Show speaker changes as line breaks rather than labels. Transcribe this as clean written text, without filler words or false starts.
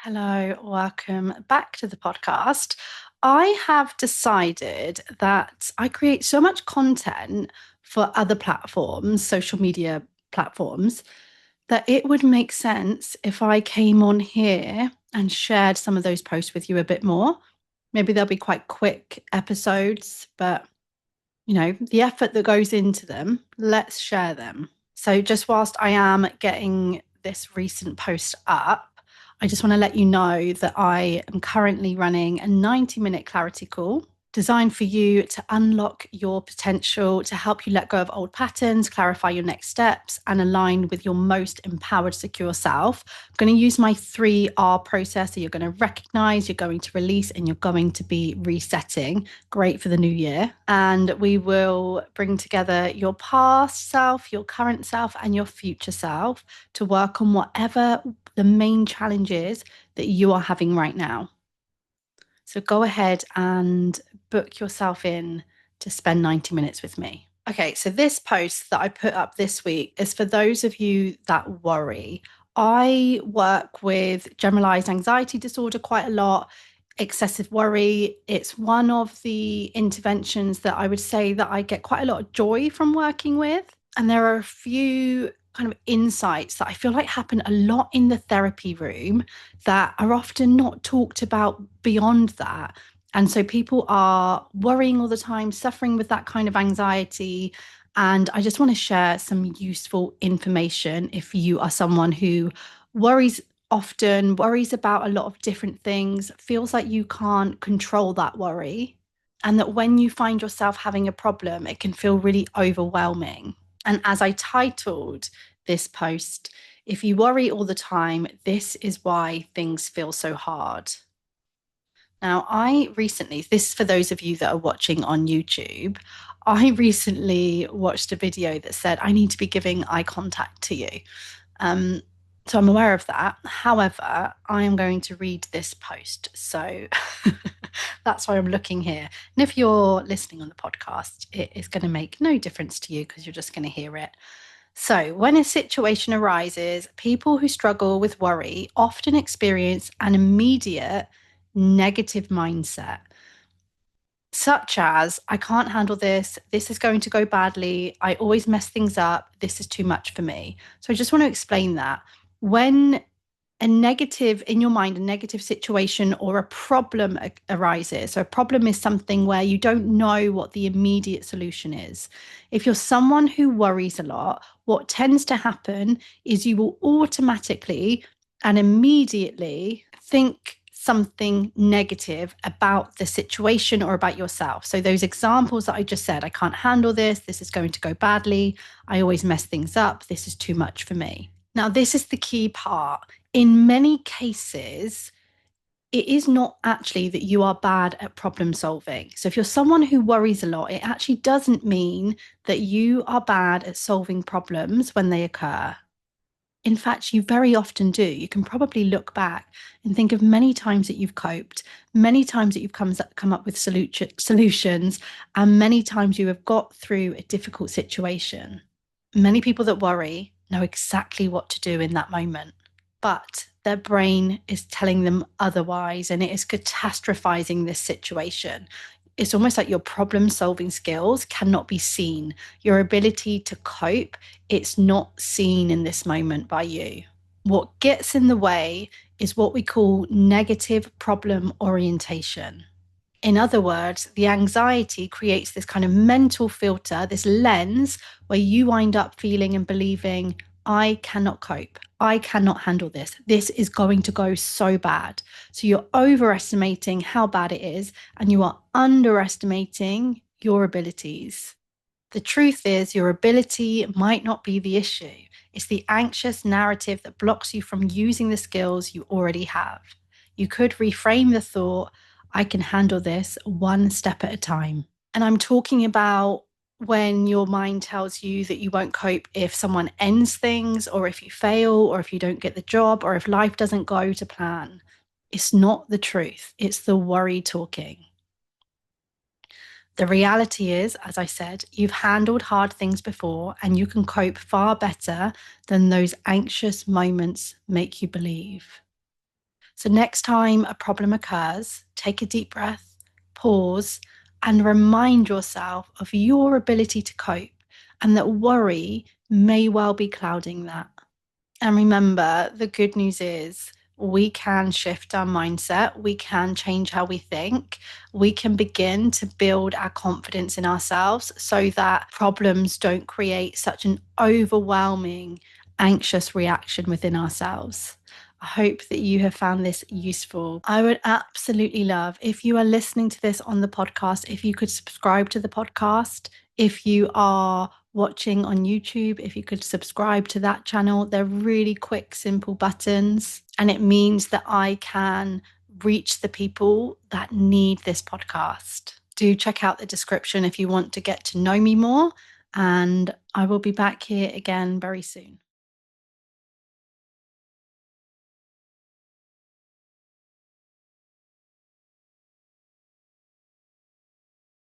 Hello, welcome back to the podcast. I have decided that I create so much content for other platforms, social media platforms, that it would make sense if I came on here and shared some of those posts with you a bit more. Maybe they'll be quite quick episodes, but the effort that goes into them, let's share them. So just whilst I am getting this recent post up, I just want to let you know that I am currently running a 90-minute clarity call designed for you to unlock your potential, to help you let go of old patterns, clarify your next steps, and align with your most empowered, secure self. I'm going to use my 3R process. So you're going to recognize, you're going to release, and you're going to be resetting. Great for the new year. And we will bring together your past self, your current self, and your future self to work on whatever the main challenge is that you are having right now. So go ahead and book yourself in to spend 90 minutes with me. Okay, so this post that I put up this week is for those of you that worry. I work with generalized anxiety disorder quite a lot, excessive worry. It's one of the interventions that I would say that I get quite a lot of joy from working with. And there are a few kind of insights that I feel like happen a lot in the therapy room that are often not talked about beyond that. And so people are worrying all the time, suffering with that kind of anxiety. And I just want to share some useful information if you are someone who worries often, worries about a lot of different things, feels like you can't control that worry. And that when you find yourself having a problem, it can feel really overwhelming. And as I titled this post, if you worry all the time, this is why things feel so hard. Now, this is for those of you that are watching on YouTube, I recently watched a video that said, I need to be giving eye contact to you. So I'm aware of that. However, I am going to read this post. So that's why I'm looking here. And if you're listening on the podcast, it is going to make no difference to you because you're just going to hear it. So, when a situation arises, people who struggle with worry often experience an immediate negative mindset, such as, I can't handle this, this is going to go badly, I always mess things up, this is too much for me. So, I just want to explain that. When a negative in your mind, a negative situation or a problem arises. So a problem is something where you don't know what the immediate solution is. If you're someone who worries a lot, what tends to happen is you will automatically and immediately think something negative about the situation or about yourself. So those examples that I just said, I can't handle this, this is going to go badly, I always mess things up, this is too much for me. Now, this is the key part. In many cases, it is not actually that you are bad at problem solving. So if you're someone who worries a lot, it actually doesn't mean that you are bad at solving problems when they occur. In fact, you very often do. You can probably look back and think of many times that you've coped, many times that you've come up with solutions, and many times you have got through a difficult situation. Many people that worry know exactly what to do in that moment, but their brain is telling them otherwise, and it is catastrophizing this situation. It's almost like your problem solving skills cannot be seen. Your ability to cope, it's not seen in this moment by you. What gets in the way is what we call negative problem orientation. In other words, the anxiety creates this kind of mental filter, this lens where you wind up feeling and believing, I cannot cope. I cannot handle this. This is going to go so bad. So you're overestimating how bad it is, and you are underestimating your abilities. The truth is, your ability might not be the issue. It's the anxious narrative that blocks you from using the skills you already have. You could reframe the thought, I can handle this one step at a time. And I'm talking about when your mind tells you that you won't cope if someone ends things, or if you fail, or if you don't get the job, or if life doesn't go to plan. It's not the truth. It's the worry talking. The reality is, as I said, you've handled hard things before, and you can cope far better than those anxious moments make you believe. So next time a problem occurs, take a deep breath, pause, and remind yourself of your ability to cope and that worry may well be clouding that. And remember, the good news is we can shift our mindset, we can change how we think, we can begin to build our confidence in ourselves so that problems don't create such an overwhelming, anxious reaction within ourselves. I hope that you have found this useful. I would absolutely love if you are listening to this on the podcast, if you could subscribe to the podcast. If you are watching on YouTube, if you could subscribe to that channel, they're really quick, simple buttons. And it means that I can reach the people that need this podcast. Do check out the description if you want to get to know me more. And I will be back here again very soon.